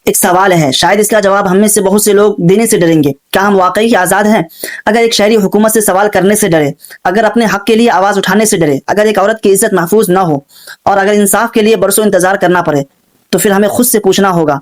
ایک سوال ہے، شاید اس کا جواب ہم میں سے بہت سے لوگ دینے سے ڈریں گے۔ کیا ہم واقعی آزاد ہیں؟ اگر ایک شہری حکومت سے سوال کرنے سے ڈرے، اگر اپنے حق کے لیے آواز اٹھانے سے ڈرے، اگر ایک عورت کی عزت محفوظ نہ ہو، اور اگر انصاف کے لیے برسوں انتظار کرنا پڑے، تو پھر ہمیں خود سے پوچھنا ہوگا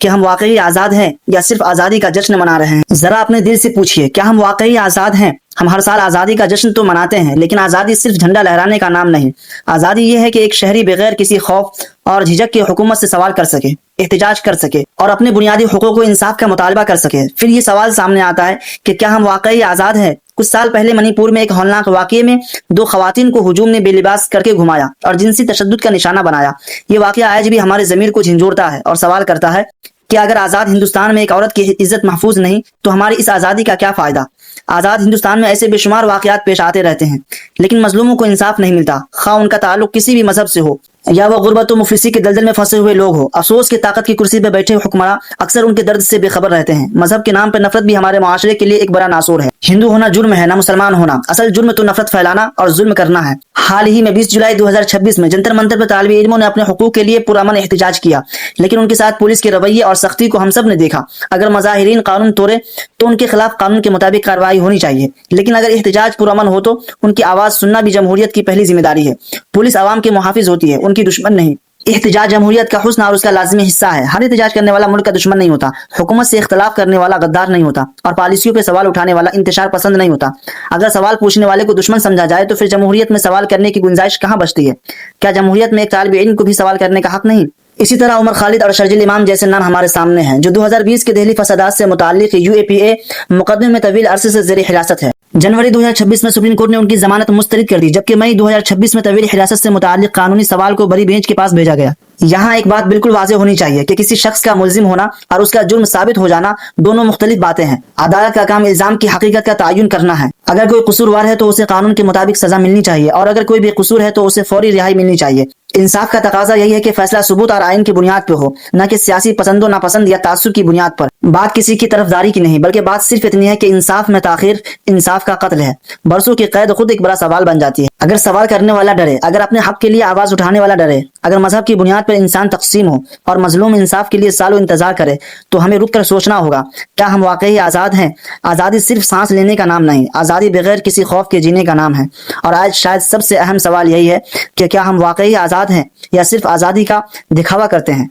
کہ ہم واقعی آزاد ہیں یا صرف آزادی کا جشن منا رہے ہیں؟ ذرا اپنے دل سے پوچھئے، کیا ہم واقعی آزاد ہیں؟ ہم ہر سال آزادی کا جشن تو مناتے ہیں، لیکن آزادی صرف جھنڈا لہرانے کا نام نہیں۔ آزادی یہ ہے کہ ایک شہری بغیر کسی خوف اور جھجک کے حکومت سے سوال کر سکے، احتجاج کر سکے اور اپنے بنیادی حقوق و انصاف کا مطالبہ کر سکے۔ پھر یہ سوال سامنے آتا ہے کہ کیا ہم واقعی آزاد ہیں؟ کچھ سال پہلے منی پور میں ایک ہولناک واقعے میں 2 خواتین کو ہجوم نے بے لباس کر کے گھمایا اور جنسی تشدد کا نشانہ بنایا۔ یہ واقعہ آج بھی ہمارے ضمیر کو جھنجھوڑتا ہے اور سوال کرتا ہے کہ اگر آزاد ہندوستان میں ایک عورت کی عزت محفوظ نہیں تو ہماری اس آزادی کا کیا فائدہ؟ آزاد ہندوستان میں ایسے بے شمار واقعات پیش آتے رہتے ہیں، لیکن مظلوموں کو انصاف نہیں ملتا، خواہ ان کا تعلق کسی بھی مذہب سے ہو یا وہ غربت و مفلسی کے دلدل میں پھنسے ہوئے لوگ ہو۔ افسوس کی طاقت کی کرسی پہ بیٹھے حکمراں اکثر ان کے درد سے بے خبر رہتے ہیں۔ مذہب کے نام پر نفرت بھی ہمارے معاشرے کے لیے ایک بڑا ناسور ہے۔ ہندو ہونا جرم ہے، نہ مسلمان ہونا۔ اصل جرم تو نفرت پھیلانا اور ظلم کرنا ہے۔ حال ہی میں 20 جولائی 2026 میں جنتر منتر پر طالب علموں نے اپنے حقوق کے لیے پرامن احتجاج کیا، لیکن ان کے ساتھ پولیس کے رویے اور سختی کو ہم سب نے دیکھا۔ اگر مظاہرین قانون توڑے تو ان کے خلاف قانون کے مطابق کارروائی ہونی چاہیے، لیکن اگر احتجاج پرامن ہو تو ان کی آواز سننا بھی جمہوریت کی پہلی ذمہ داری ہے۔ پولیس عوام کے محافظ ہوتی ہے، ان کی دشمن نہیں۔ احتجاج جمہوریت کا حسن اور اس کا لازمی حصہ ہے۔ ہر احتجاج کرنے والا ملک کا دشمن نہیں ہوتا، حکومت سے اختلاف کرنے والا غدار نہیں ہوتا، اور پالیسیوں پہ سوال اٹھانے والا انتشار پسند نہیں ہوتا۔ اگر سوال پوچھنے والے کو دشمن سمجھا جائے تو پھر جمہوریت میں سوال کرنے کی گنجائش کہاں بچتی ہے؟ کیا جمہوریت میں ایک طالب علم کو بھی سوال کرنے کا حق نہیں؟ اسی طرح عمر خالد اور شرجیل امام جیسے نام ہمارے سامنے ہیں، جو 2020 کے دہلی فسادات سے متعلق UAPA مقدمے میں طویل عرصے سے زیر حراست ہے۔ جنوری 2026 میں سپریم کورٹ نے ان کی ضمانت مسترد کر دی، جبکہ مئی 2026 میں طویل حراست سے متعلق قانونی سوال کو بڑی بینچ کے پاس بھیجا گیا۔ یہاں ایک بات بالکل واضح ہونی چاہیے کہ کسی شخص کا ملزم ہونا اور اس کا جرم ثابت ہو جانا دونوں مختلف باتیں ہیں۔ عدالت کا کام الزام کی حقیقت کا تعین کرنا ہے۔ اگر کوئی قصوروار ہے تو اسے قانون کے مطابق سزا ملنی چاہیے، اور اگر کوئی بے قصور ہے تو اسے فوری رہائی ملنی چاہیے۔ انصاف کا تقاضا یہی ہے کہ فیصلہ ثبوت اور آئین کی بنیاد پہ ہو، نہ کہ سیاسی پسند و ناپسند یا تعصب کی بنیاد پر۔ بات کسی کی طرفداری کی نہیں، بلکہ بات صرف اتنی ہے کہ انصاف میں تاخیر انصاف کا قتل ہے۔ برسوں کی قید خود ایک بڑا سوال بن جاتی ہے۔ اگر سوال کرنے والا ڈرے، اگر اپنے حق کے لیے آواز اٹھانے والا ڈرے، اگر مذہب کی بنیاد پر انسان تقسیم ہو اور مظلوم انصاف کے لیے سالوں انتظار کرے، تو ہمیں رک کر سوچنا ہوگا، کیا ہم واقعی آزاد ہیں؟ آزادی صرف سانس لینے کا نام نہیں، آزادی بغیر کسی خوف کے جینے کا نام ہے۔ اور آج شاید سب سے اہم سوال یہی ہے کہ کیا ہم واقعی آزاد ہیں یا صرف آزادی کا دکھاوا کرتے ہیں؟